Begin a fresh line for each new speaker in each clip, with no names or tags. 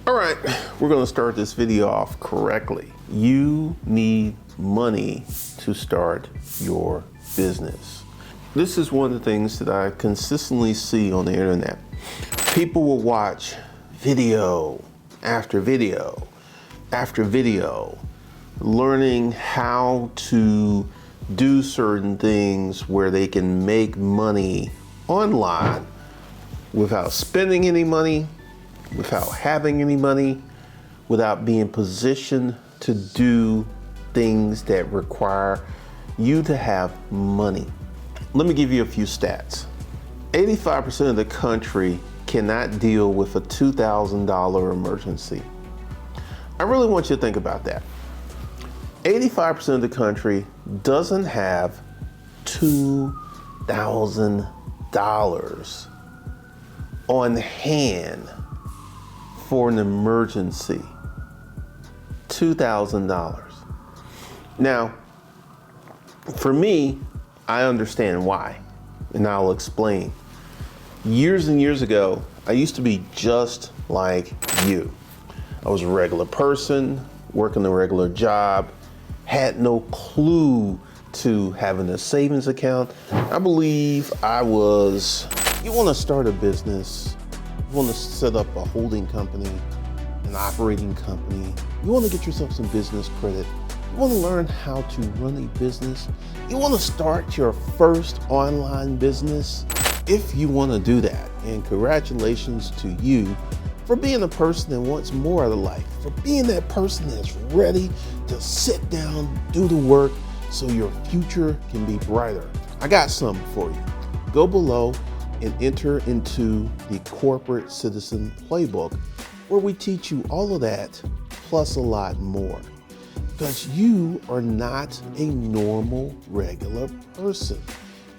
All right, we're gonna start this video off correctly. You need money to start your business. This is one of the things that I consistently see on the internet. People will watch video after video after video, learning how to do certain things where they can make money online without spending any money, without having any money, without being positioned to do things that require you to have money. Let me give you a few stats. 85% of the country cannot deal with a $2,000 emergency. I really want you to think about that. 85% of the country doesn't have $2,000 on hand for an emergency. $2,000. Now, for me, I understand why, and I'll explain. Years and years ago, I used to be just like you. I was a regular person, working a regular job, had no clue to having a savings account. I believe you want to start a business, you want to set up a holding company, an operating company, you want to get yourself some business credit, you want to learn how to run a business, you want to start your first online business. If you want to do that, and congratulations to you for being a person that wants more out of life, for being that person that's ready to sit down, do the work so your future can be brighter. I got something for you. Go below and enter into the Corporate Citizen Playbook, where we teach you all of that plus a lot more. Because you are not a normal, regular person.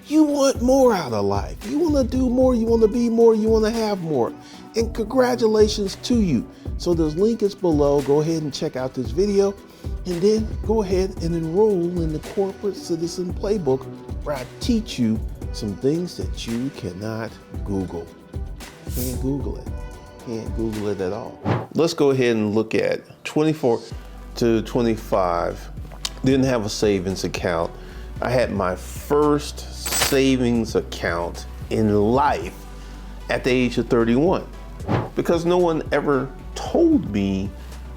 You want more out of life. You want to do more, you want to be more, you want to have more. And congratulations to you. So this link is below. Go ahead and check out this video, and then go ahead and enroll in the Corporate Citizen Playbook, where I teach you some things that you cannot Google. Can't Google it. Can't Google it at all. Let's go ahead and look at 24 to 25. Didn't have a savings account. I had my first savings account in life at the age of 31, because no one ever told me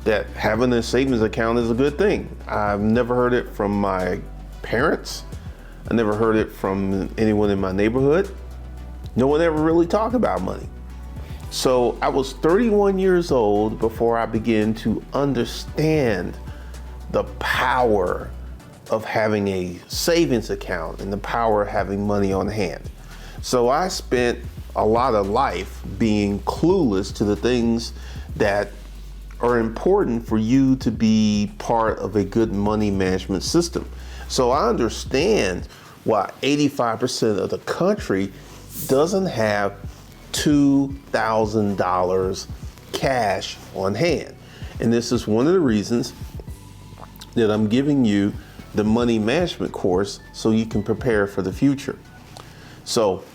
that having a savings account is a good thing. I've never heard it from my parents. I never heard it from anyone in my neighborhood. No one ever really talked about money. So I was 31 years old before I began to understand the power of having a savings account and the power of having money on hand. So I spent a lot of life being clueless to the things that are important for you to be part of a good money management system. So I understand why 85% of the country doesn't have $2,000 cash on hand. And this is one of the reasons that I'm giving you the money management course so you can prepare for the future. So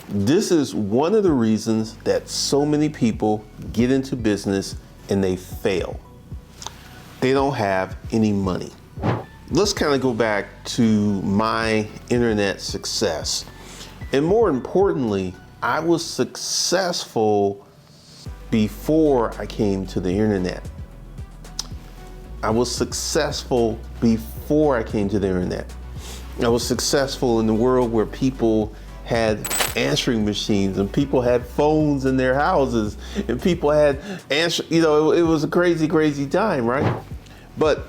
this is one of the reasons that so many people get into business and they fail. They don't have any money. Let's kind of go back to my internet success. And more importantly, I was successful before I came to the internet. I was successful before I came to the internet. I was successful in the world where people had answering machines and people had phones in their houses and people had it was a crazy, crazy time, right? But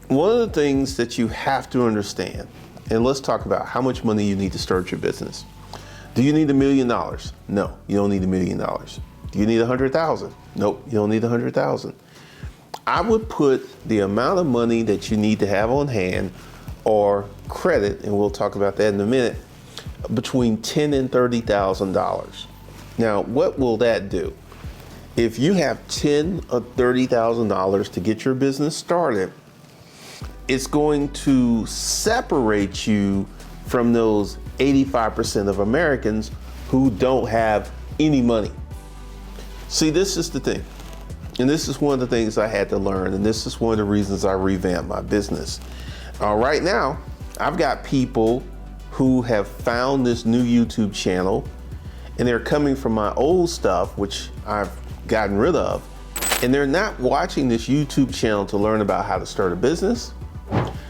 one of the things that you have to understand, and let's talk about how much money you need to start your business. Do you need $1 million? No, you don't need $1 million. Do you need 100,000? Nope, you don't need 100,000. I would put the amount of money that you need to have on hand or credit, and we'll talk about that in a minute, between $10,000 and $30,000. Now, what will that do? If you have $10,000 or $30,000 to get your business started, it's going to separate you from those 85% of Americans who don't have any money. See, this is the thing. And this is one of the things I had to learn, and this is one of the reasons I revamped my business. Right now, I've got people who have found this new YouTube channel, and they're coming from my old stuff, which I've gotten rid of, and they're not watching this YouTube channel to learn about how to start a business.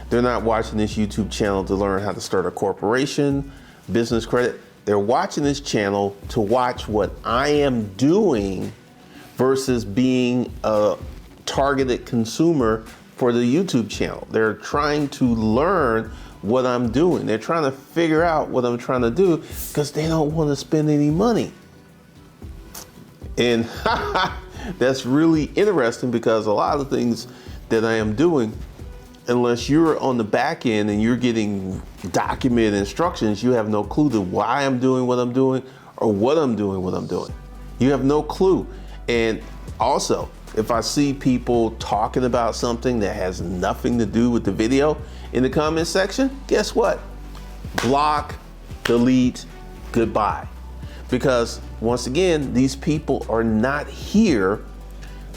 They're not watching this YouTube channel to learn how to start a corporation, business credit. They're watching this channel to watch what I am doing versus being a targeted consumer for the YouTube channel. They're trying to learn what I'm doing. They're trying to figure out what I'm trying to do because they don't want to spend any money. And that's really interesting because a lot of the things that I am doing, unless you're on the back end and you're getting documented instructions, you have no clue to why I'm doing what I'm doing or what I'm doing what I'm doing. You have no clue. And also, if I see people talking about something that has nothing to do with the video in the comment section, guess what? Block, delete, goodbye. Because once again, these people are not here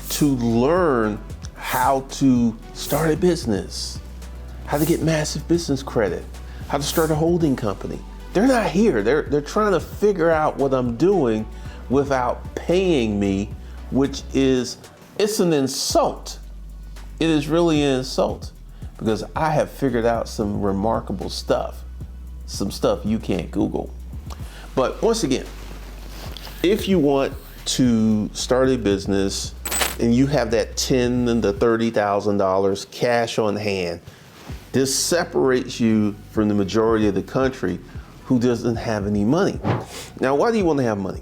to learn how to start a business, how to get massive business credit, how to start a holding company. They're not here. They're trying to figure out what I'm doing without paying me, which is, it's an insult. It is really an insult because I have figured out some remarkable stuff, some stuff you can't Google. But once again, if you want to start a business and you have that $10,000 to $30,000 cash on hand, this separates you from the majority of the country who doesn't have any money. Now, why do you want to have money?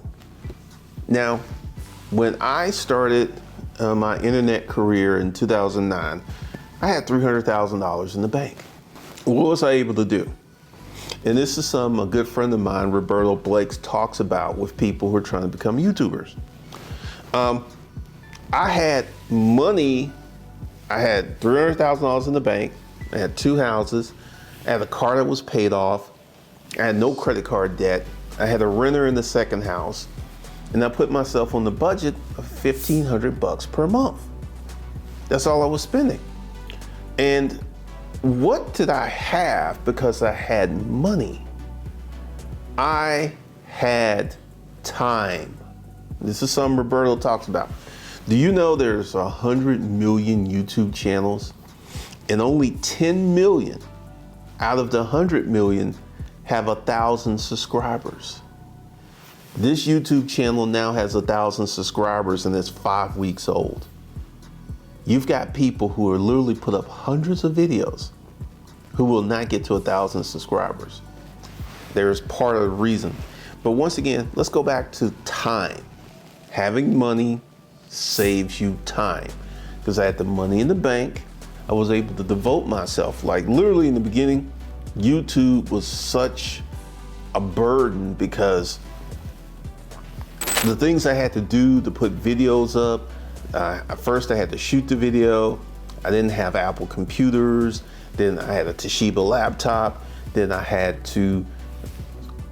Now, when I started my internet career in 2009, I had $300,000 in the bank. What was I able to do? And this is a good friend of mine, Roberto Blake, talks about with people who are trying to become YouTubers. I had money. I had $300,000 in the bank. I had 2 houses. I had a car that was paid off. I had no credit card debt. I had a renter in the second house. And I put myself on the budget of $1,500 per month. That's all I was spending. And what did I have because I had money? I had time. This is something Roberto talks about. Do you know there's 100 million YouTube channels and only 10 million out of the 100 million have 1,000 subscribers? This YouTube channel now has 1,000 subscribers and it's 5 weeks old. You've got people who are literally put up hundreds of videos who will not get to 1,000 subscribers. There's part of the reason. But once again, let's go back to time. Having money saves you time. Because I had the money in the bank, I was able to devote myself. Like literally in the beginning, YouTube was such a burden because the things I had to do to put videos up, at first I had to shoot the video. I didn't have Apple computers. Then I had a Toshiba laptop. Then I had to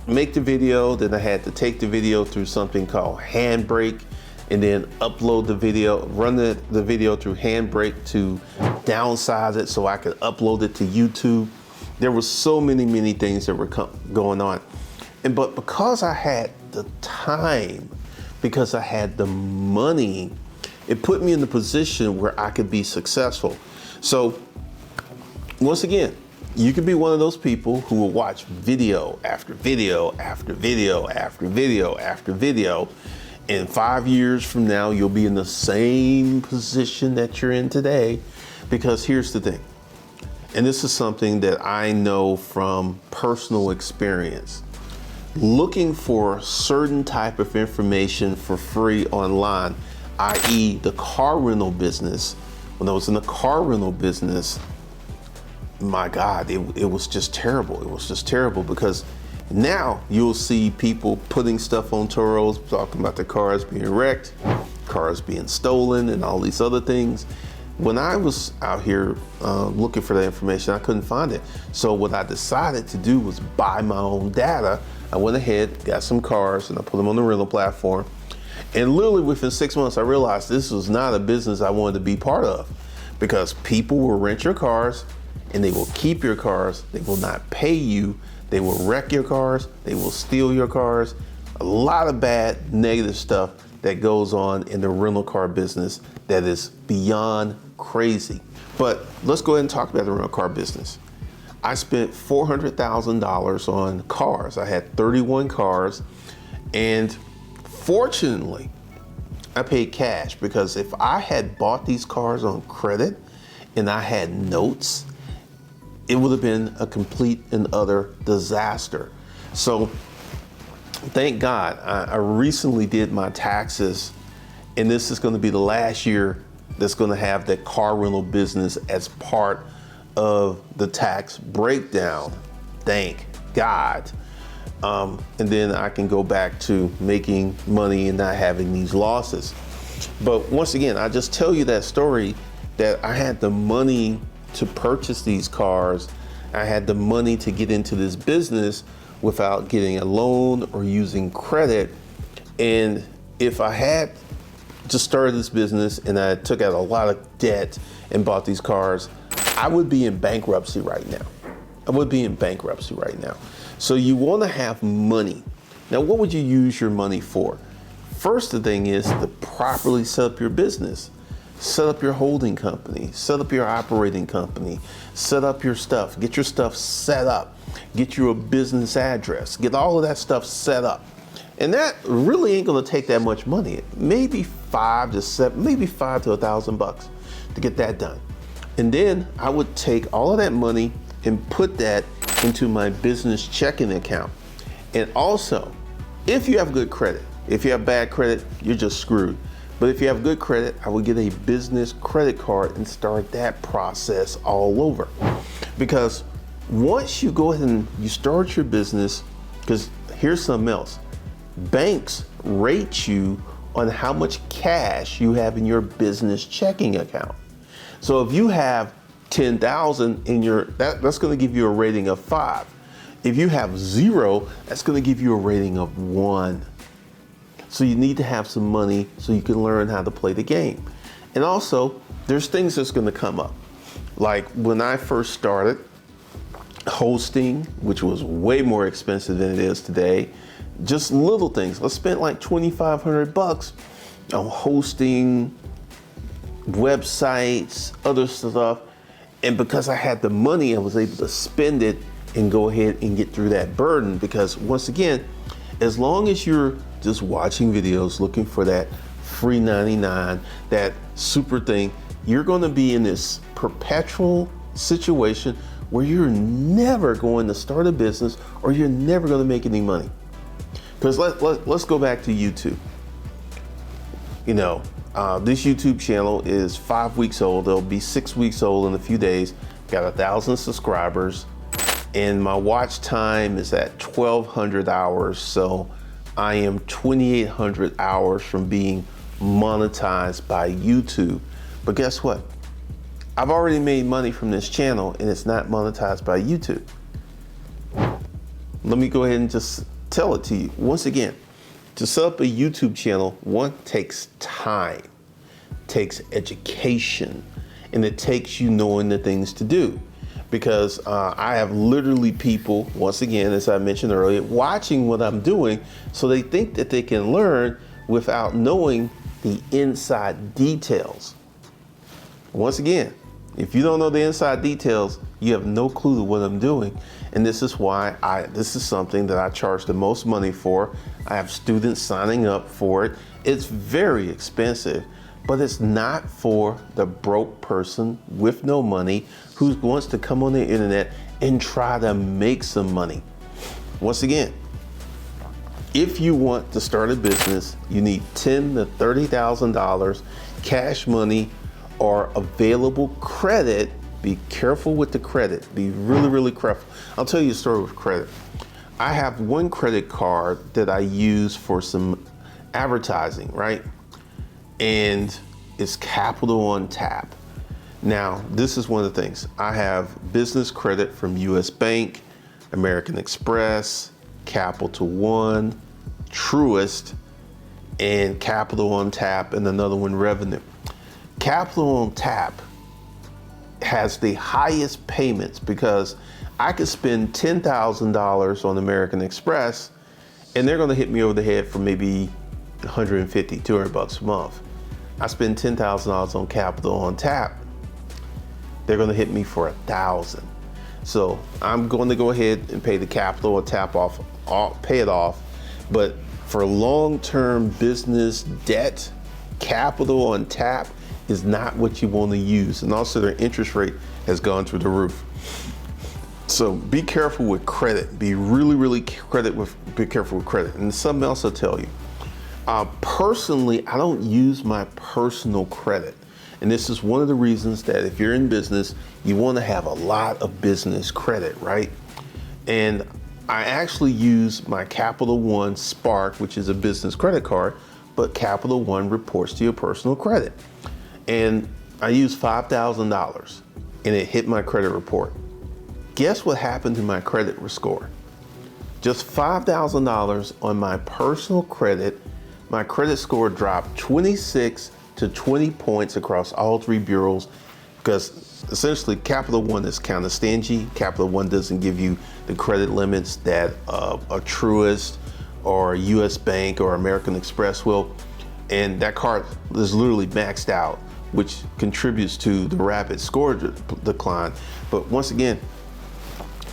make the video. Then I had to take the video through something called Handbrake and then upload the video, run the video through Handbrake to downsize it so I could upload it to YouTube. There were so many things that were going on. But because I had the time, because I had the money, it put me in the position where I could be successful. So once again, you could be one of those people who will watch video after video after video after video after video. And 5 years from now, you'll be in the same position that you're in today. Because here's the thing, and this is something that I know from personal experience. Looking for certain type of information for free online, i.e. the car rental business. When I was in the car rental business, my God, it was just terrible. It was just terrible because now you'll see people putting stuff on Turos, talking about the cars being wrecked, cars being stolen, and all these other things. When I was out here looking for that information, I couldn't find it. So what I decided to do was buy my own data. I went ahead, got some cars, and I put them on the rental platform. And literally within 6 months, I realized this was not a business I wanted to be part of, because people will rent your cars and they will keep your cars. They will not pay you. They will wreck your cars. They will steal your cars. A lot of bad, negative stuff that goes on in the rental car business that is beyond crazy. But let's go ahead and talk about the rental car business. I spent $400,000 on cars. I had 31 cars, and fortunately, I paid cash, because if I had bought these cars on credit and I had notes, it would have been a complete and utter disaster. So thank God I recently did my taxes, and this is going to be the last year that's going to have the car rental business as part of the tax breakdown. Thank God. And then I can go back to making money and not having these losses. But once again, I just tell you that story, that I had the money to purchase these cars. I had the money to get into this business without getting a loan or using credit. And if I had just started this business and I took out a lot of debt and bought these cars, I would be in bankruptcy right now. I would be in bankruptcy right now. So you want to have money. Now, what would you use your money for? First, the thing is to properly set up your business. Set up your holding company, set up your operating company, set up your stuff, get your stuff set up, get you a business address, get all of that stuff set up. And that really ain't gonna take that much money. Maybe $5 to $1,000 to get that done. And then I would take all of that money and put that into my business checking account. And also, if you have good credit, if you have bad credit, you're just screwed. But if you have good credit, I would get a business credit card and start that process all over. Because once you go ahead and you start your business, because here's something else. Banks rate you on how much cash you have in your business checking account. So if you have 10,000 in that's going to give you a rating of 5. If you have 0, that's going to give you a rating of 1. So you need to have some money so you can learn how to play the game. And also, there's things that's going to come up. Like when I first started hosting, which was way more expensive than it is today, just little things. I spent like $2,500 on hosting, websites, other stuff. And because I had the money, I was able to spend it and go ahead and get through that burden. Because once again, as long as you're just watching videos, looking for that free 99, that super thing, you're going to be in this perpetual situation where you're never going to start a business, or you're never going to make any money. Because let's go back to YouTube. You know, this YouTube channel is 5 weeks old. It'll be 6 weeks old in a few days. Got 1,000 subscribers, and my watch time is at 1,200 hours. So I am 2,800 hours from being monetized by YouTube. But guess what? I've already made money from this channel, and it's not monetized by YouTube. Let me go ahead and just tell it to you. Once again, to set up a YouTube channel, one, takes time, takes education, and it takes you knowing the things to do. Because I have literally people, once again, as I mentioned earlier, watching what I'm doing, so they think that they can learn without knowing the inside details. Once again, if you don't know the inside details, you have no clue to what I'm doing. And this is why this is something that I charge the most money for. I have students signing up for it. It's very expensive, but it's not for the broke person with no money who wants to come on the internet and try to make some money. Once again, if you want to start a business, you need $10,000 to $30,000 cash money or available credit. Be careful with the credit. Be really, really careful. I'll tell you a story with credit. I have one credit card that I use for some advertising, right? And it's Capital on Tap. Now, this is one of the things. I have business credit from US Bank, American Express, Capital One, Truist, and capital on tap, and another one, revenue. Capital on tap has the highest payments because I could spend $10,000 on American Express and they're gonna hit me over the head for maybe 150, 200 bucks a month. I spend $10,000 on capital on tap, they're gonna hit me for 1,000. So I'm going to go ahead and pay the capital on tap off, pay it off. But for long-term business debt, capital on tap is not what you want to use. And also their interest rate has gone through the roof. So be careful with credit. Be really careful with credit. And something else I'll tell you. Personally, I don't use my personal credit. And this is one of the reasons that if you're in business, you want to have a lot of business credit, right? And I actually use my Capital One Spark, which is a business credit card, but Capital One reports to your personal credit. And I used $5,000 and it hit my credit report. Guess what happened to my credit score? Just $5,000 on my personal credit, my credit score dropped 26 to 20 points across all three bureaus because essentially Capital One is kind of stingy. Capital One doesn't give you the credit limits that a Truist or US Bank or American Express will. And that card is literally maxed out, which contributes to the rapid score decline. But once again,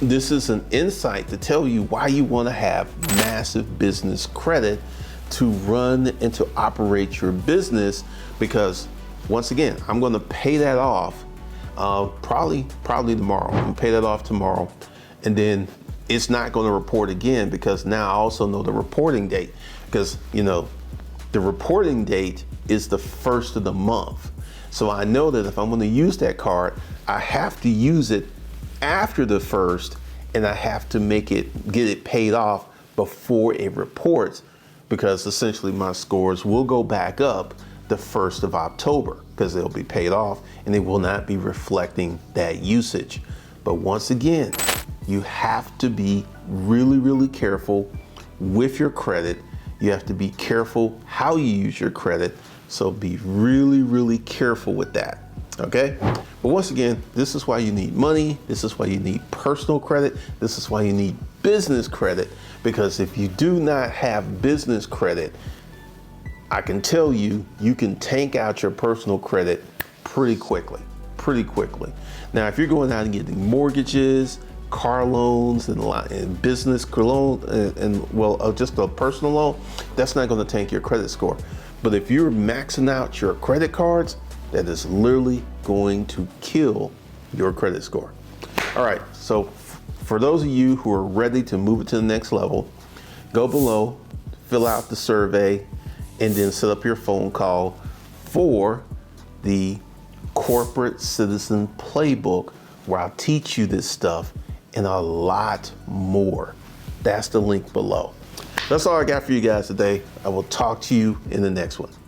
this is an insight to tell you why you want to have massive business credit to run and to operate your business, because once again, I'm going to pay that off probably tomorrow. I'm going to pay that off tomorrow, and then it's not going to report again because now I also know the reporting date, because you know the reporting date is the first of the month. So I know that if I'm going to use that card, I have to use it after the first, and I have to get it paid off before it reports, because essentially my scores will go back up the 1st of October because they'll be paid off and they will not be reflecting that usage. But once again, you have to be really careful with your credit. You have to be careful how you use your credit. So be really careful with that. Okay? But once again, this is why you need money. This is why you need personal credit. This is why you need business credit, because if you do not have business credit, I can tell you, you can tank out your personal credit pretty quickly. Now, if you're going out and getting mortgages, car loans, and business loan, and just a personal loan, that's not going to tank your credit score. But if you're maxing out your credit cards, that is literally going to kill your credit score. All right, so for those of you who are ready to move it to the next level, go below, fill out the survey, and then set up your phone call for the Corporate Citizen Playbook, where I'll teach you this stuff and a lot more. That's the link below. That's all I got for you guys today. I will talk to you in the next one.